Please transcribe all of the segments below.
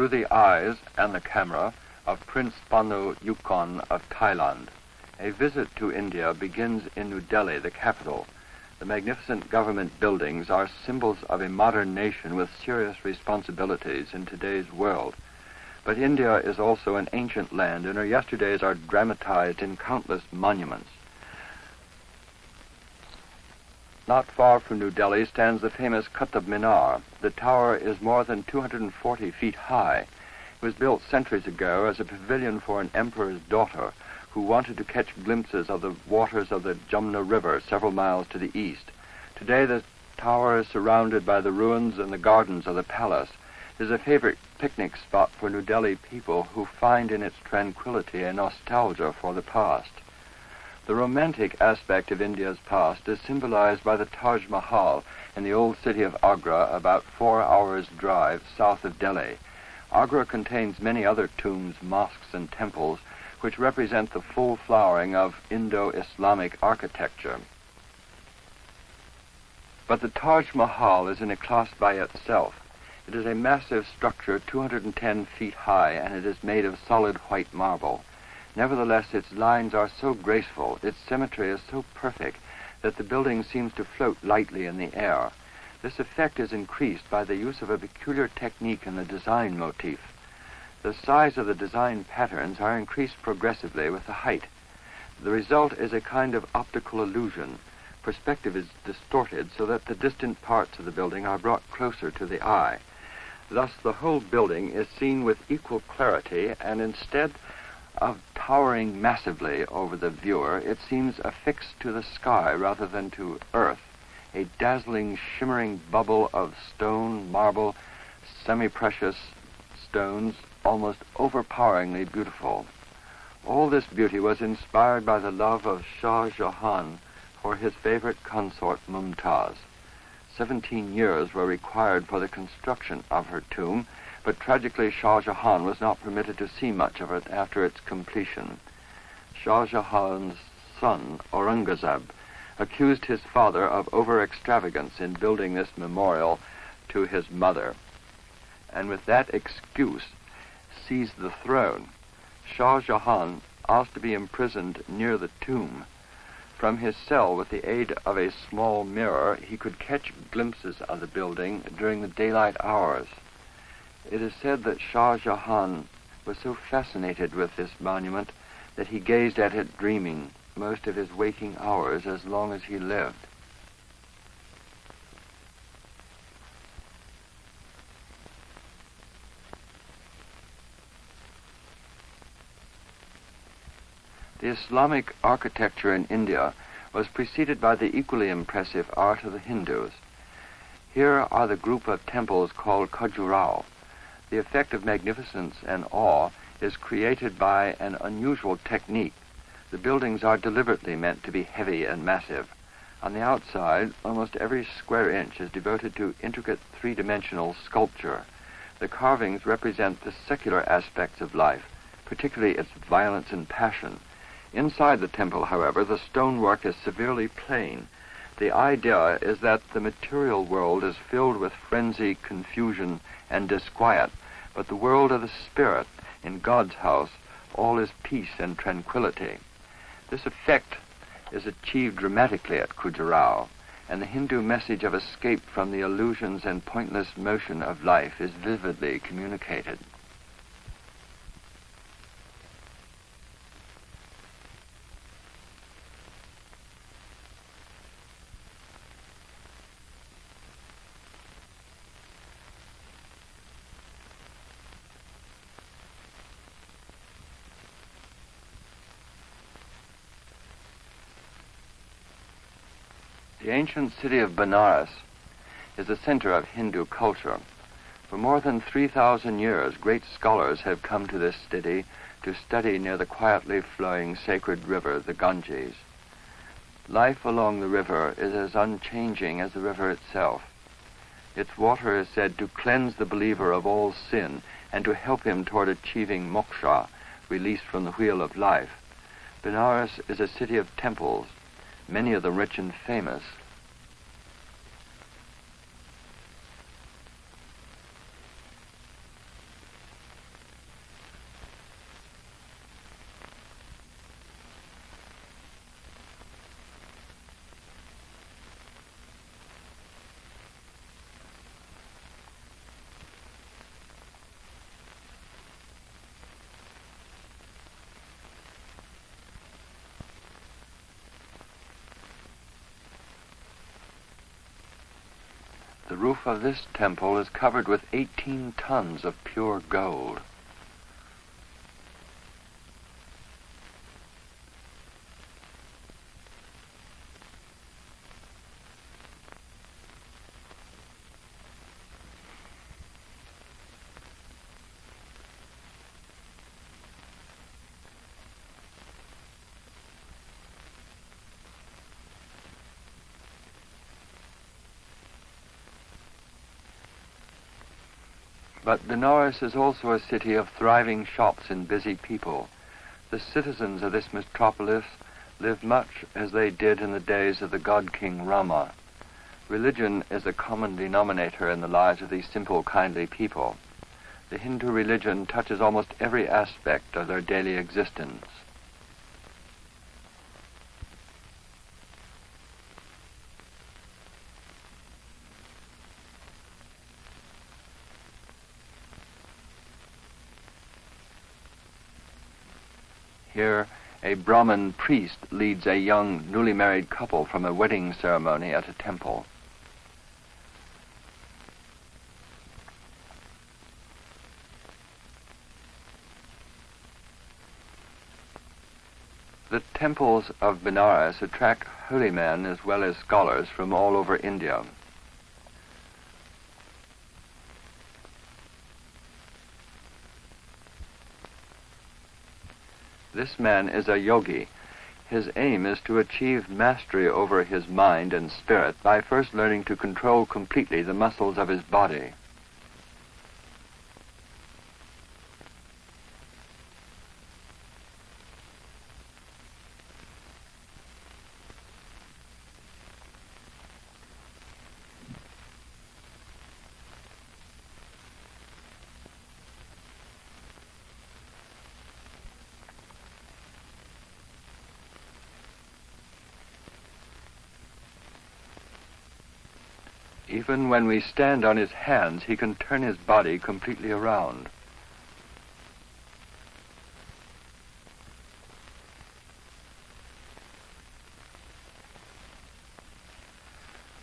through the eyes and the camera of Prince Banu Yukon of Thailand. A visit to India begins in New Delhi, the capital. The magnificent government buildings are symbols of a modern nation with serious responsibilities in today's world. But India is also an ancient land, and her yesterdays are dramatized in countless monuments. Not far from New Delhi stands the famous Qutb Minar. The tower is more than 240 feet high. It was built centuries ago as a pavilion for an emperor's daughter who wanted to catch glimpses of the waters of the Jumna River several miles to the east. Today the tower is surrounded by the ruins and the gardens of the palace. It is a favorite picnic spot for New Delhi people who find in its tranquility a nostalgia for the past. The romantic aspect of India's past is symbolized by the Taj Mahal in the old city of Agra, about 4 hours' drive south of Delhi. Agra contains many other tombs, mosques, and temples, which represent the full flowering of Indo-Islamic architecture. But the Taj Mahal is in a class by itself. It is a massive structure 210 feet high, and it is made of solid white marble. Nevertheless, its lines are so graceful, its symmetry is so perfect, that the building seems to float lightly in the air. This effect is increased by the use of a peculiar technique in the design motif. The size of the design patterns are increased progressively with the height. The result is a kind of optical illusion. Perspective is distorted so that the distant parts of the building are brought closer to the eye. Thus the whole building is seen with equal clarity, and instead of towering massively over the viewer, it seems affixed to the sky rather than to earth, a dazzling, shimmering bubble of stone, marble, semi-precious stones, almost overpoweringly beautiful. All this beauty was inspired by the love of Shah Jahan for his favorite consort Mumtaz. 17 years were required for the construction of her tomb, but tragically Shah Jahan was not permitted to see much of it after its completion. Shah Jahan's son, Aurangzeb, accused his father of over-extravagance in building this memorial to his mother, and with that excuse seized the throne. Shah Jahan asked to be imprisoned near the tomb. From his cell, with the aid of a small mirror, he could catch glimpses of the building during the daylight hours. It is said that Shah Jahan was so fascinated with this monument that he gazed at it dreaming most of his waking hours as long as he lived. The Islamic architecture in India was preceded by the equally impressive art of the Hindus. Here are the group of temples called Khajuraho. The effect of magnificence and awe is created by an unusual technique. The buildings are deliberately meant to be heavy and massive. On the outside, almost every square inch is devoted to intricate three-dimensional sculpture. The carvings represent the secular aspects of life, particularly its violence and passion. Inside the temple, however, the stonework is severely plain. The idea is that the material world is filled with frenzy, confusion, and disquiet, but the world of the spirit, in God's house, all is peace and tranquility. This effect is achieved dramatically at Khajuraho, and the Hindu message of escape from the illusions and pointless motion of life is vividly communicated. The ancient city of Benares is the center of Hindu culture. For more than 3,000 years, great scholars have come to this city to study near the quietly flowing sacred river, the Ganges. Life along the river is as unchanging as the river itself. Its water is said to cleanse the believer of all sin and to help him toward achieving moksha, release from the wheel of life. Benares is a city of temples, many of them rich and famous. The roof of this temple is covered with 18 tons of pure gold. But Benares is also a city of thriving shops and busy people. The citizens of this metropolis live much as they did in the days of the god king Rama. Religion is a common denominator in the lives of these simple, kindly people. The Hindu religion touches almost every aspect of their daily existence. Here, a Brahmin priest leads a young, newly married couple from a wedding ceremony at a temple. The temples of Benares attract holy men as well as scholars from all over India. This man is a yogi. His aim is to achieve mastery over his mind and spirit by first learning to control completely the muscles of his body. Even when we stand on his hands, he can turn his body completely around.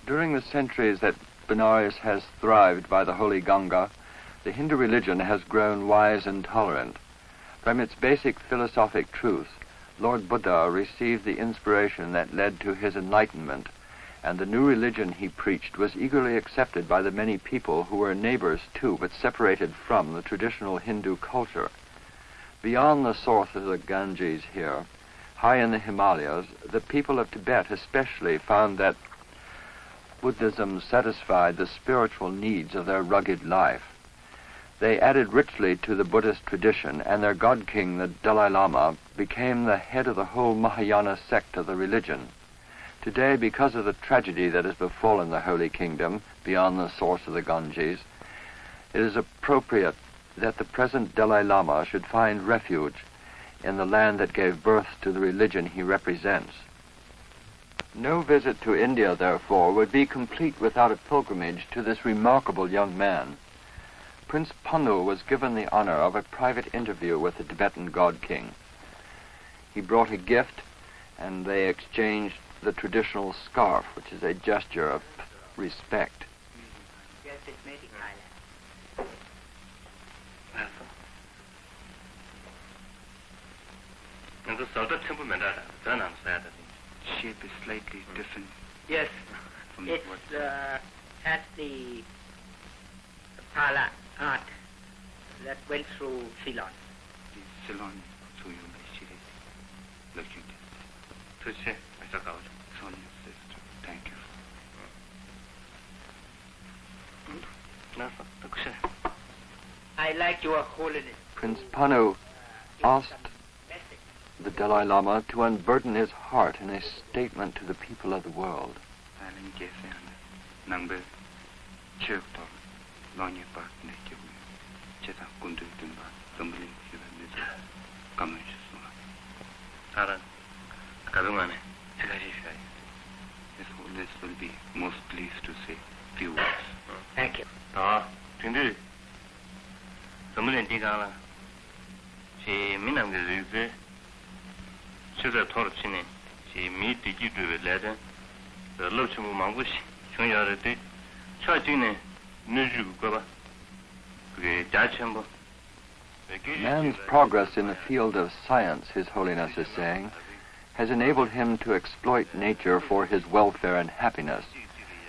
During the centuries that Benares has thrived by the holy Ganga, the Hindu religion has grown wise and tolerant. From its basic philosophic truth, Lord Buddha received the inspiration that led to his enlightenment, and the new religion he preached was eagerly accepted by the many people who were neighbors to, but separated from, the traditional Hindu culture. Beyond the source of the Ganges here, high in the Himalayas, the people of Tibet especially found that Buddhism satisfied the spiritual needs of their rugged life. They added richly to the Buddhist tradition, and their god king, the Dalai Lama, became the head of the whole Mahayana sect of the religion. Today, because of the tragedy that has befallen the Holy Kingdom beyond the source of the Ganges, it is appropriate that the present Dalai Lama should find refuge in the land that gave birth to the religion he represents. No visit to India, therefore, would be complete without a pilgrimage to this remarkable young man. Prince Panu was given the honor of a private interview with the Tibetan god king. He brought a gift, and they exchanged the traditional scarf, which is a gesture of respect. Shape is slightly different. Yes, it has the Pala art that went through Ceylon. The Ceylon through you, look you did. Son, sister, thank you. I like your holiness. Prince Panu asked the Dalai Lama to unburden his heart in a statement to the people of the world. His Holiness will be most pleased to say few words. Thank you. Man's progress in the field of science, His Holiness is saying, has enabled him to exploit nature for his welfare and happiness.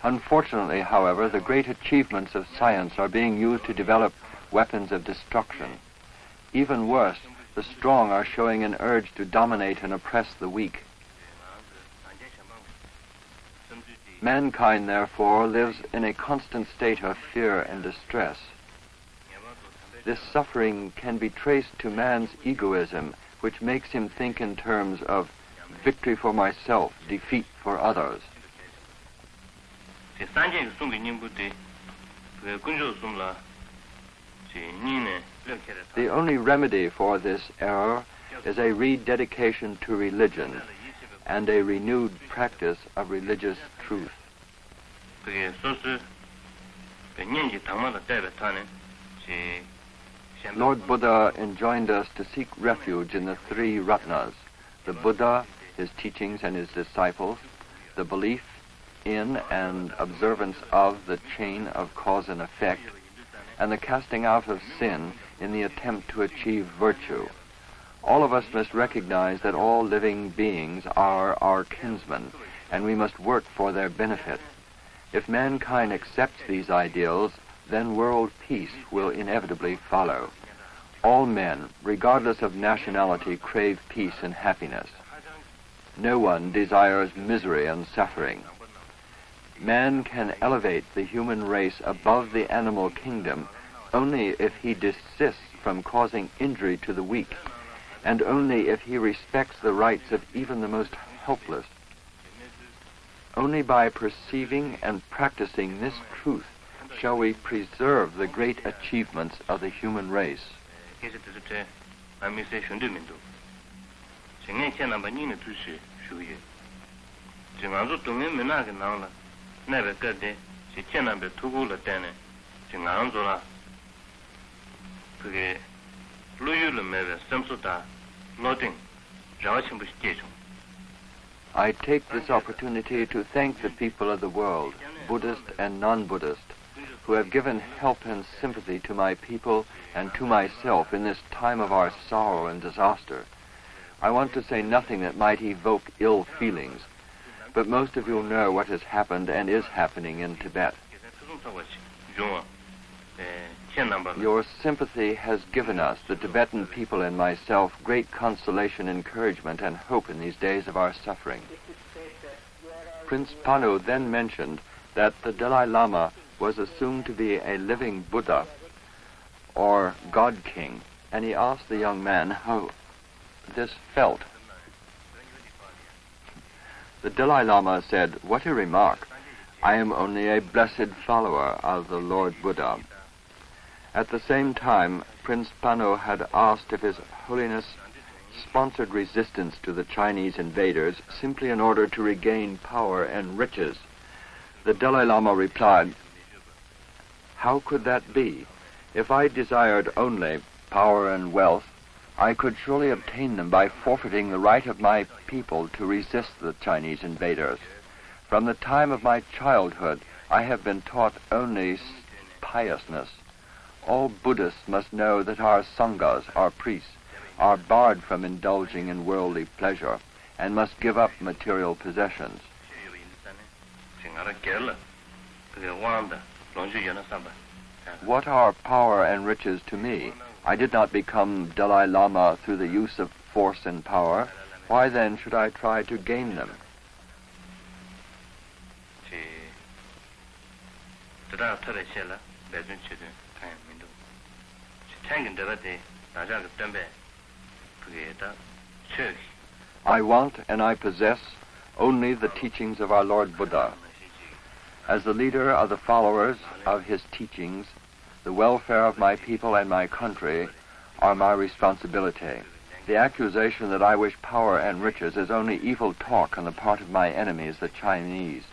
Unfortunately, however, the great achievements of science are being used to develop weapons of destruction. Even worse, the strong are showing an urge to dominate and oppress the weak. Mankind, therefore, lives in a constant state of fear and distress. This suffering can be traced to man's egoism, which makes him think in terms of victory for myself, defeat for others. The only remedy for this error is a rededication to religion and a renewed practice of religious truth. Lord Buddha enjoined us to seek refuge in the three Ratnas: the Buddha, his teachings and his disciples, the belief in and observance of the chain of cause and effect, and the casting out of sin in the attempt to achieve virtue. All of us must recognize that all living beings are our kinsmen, and we must work for their benefit. If mankind accepts these ideals, then world peace will inevitably follow. All men, regardless of nationality, crave peace and happiness. No one desires misery and suffering. Man can elevate the human race above the animal kingdom only if he desists from causing injury to the weak, and only if he respects the rights of even the most helpless. Only by perceiving and practicing this truth shall we preserve the great achievements of the human race. I take this opportunity to thank the people of the world, Buddhist and non-Buddhist, who have given help and sympathy to my people and to myself in this time of our sorrow and disaster. I want to say nothing that might evoke ill feelings, but most of you know what has happened and is happening in Tibet. Your sympathy has given us, the Tibetan people and myself, great consolation, encouragement, and hope in these days of our suffering. Prince Panu then mentioned that the Dalai Lama was assumed to be a living Buddha, or God King, and he asked the young man how this felt. The Dalai Lama said, "What a remark! I am only a blessed follower of the Lord Buddha." At the same time, Prince Panu had asked if His Holiness sponsored resistance to the Chinese invaders simply in order to regain power and riches. The Dalai Lama replied, "How could that be? If I desired only power and wealth, I could surely obtain them by forfeiting the right of my people to resist the Chinese invaders. From the time of my childhood, I have been taught only piousness. All Buddhists must know that our sanghas, our priests, are barred from indulging in worldly pleasure and must give up material possessions. What are power and riches to me? I did not become Dalai Lama through the use of force and power. Why then should I try to gain them?" I want and I possess only the teachings of our Lord Buddha. As the leader of the followers of his teachings, the welfare of my people and my country are my responsibility. The accusation that I wish power and riches is only evil talk on the part of my enemies, the Chinese.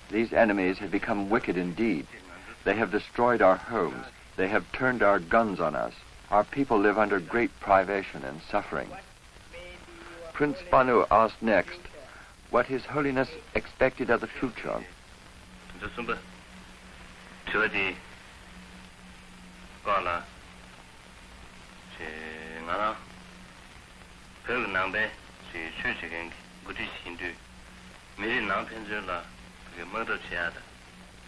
These enemies have become wicked indeed. They have destroyed our homes. They have turned our guns on us. Our people live under great privation and suffering. Prince Banu asked next what His Holiness expected of the future.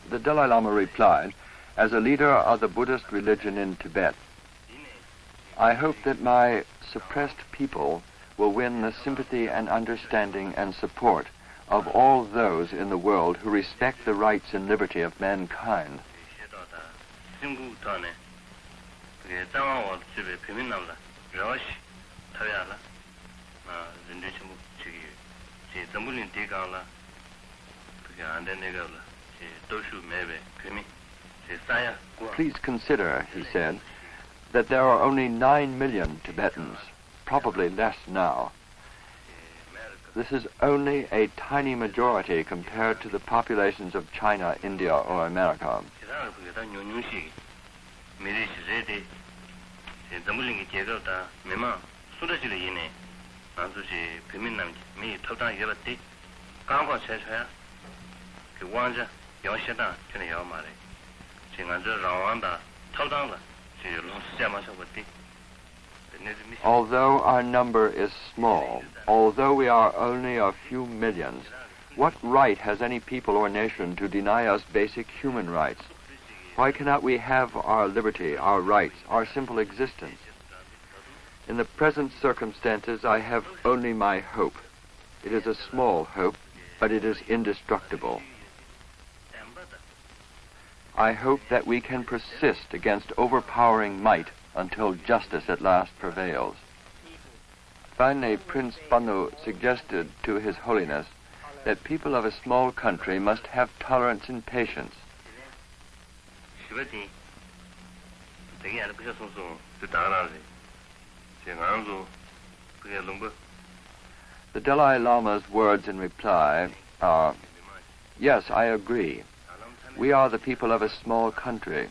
The Dalai Lama replied, as a leader of the Buddhist religion in Tibet, I hope that my suppressed people will win the sympathy and understanding and support of all those in the world who respect the rights and liberty of mankind. Please consider, he said, that there are only 9 million Tibetans, probably less now. This is only a tiny majority compared to the populations of China, India, or America. Although our number is small, although we are only a few millions, what right has any people or nation to deny us basic human rights? Why cannot we have our liberty, our rights, our simple existence? In the present circumstances, I have only my hope. It is a small hope, but it is indestructible. I hope that we can persist against overpowering might until justice at last prevails. Finally, Prince Banu suggested to His Holiness that people of a small country must have tolerance and patience. The Dalai Lama's words in reply are, yes, I agree. We are the people of a small country.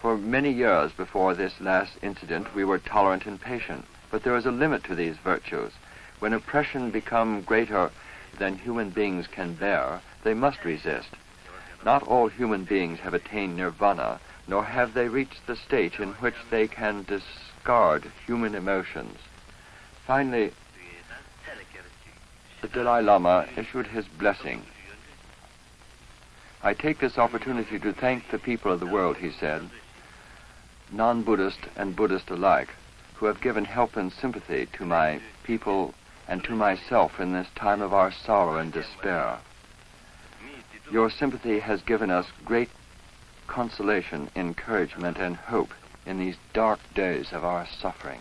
For many years before this last incident, we were tolerant and patient. But there is a limit to these virtues. When oppression becomes greater than human beings can bear, they must resist. Not all human beings have attained nirvana, nor have they reached the state in which they can discard human emotions. Finally, the Dalai Lama issued his blessing. I take this opportunity to thank the people of the world, he said, non-Buddhist and Buddhist alike, who have given help and sympathy to my people and to myself in this time of our sorrow and despair. Your sympathy has given us great consolation, encouragement, and hope in these dark days of our suffering.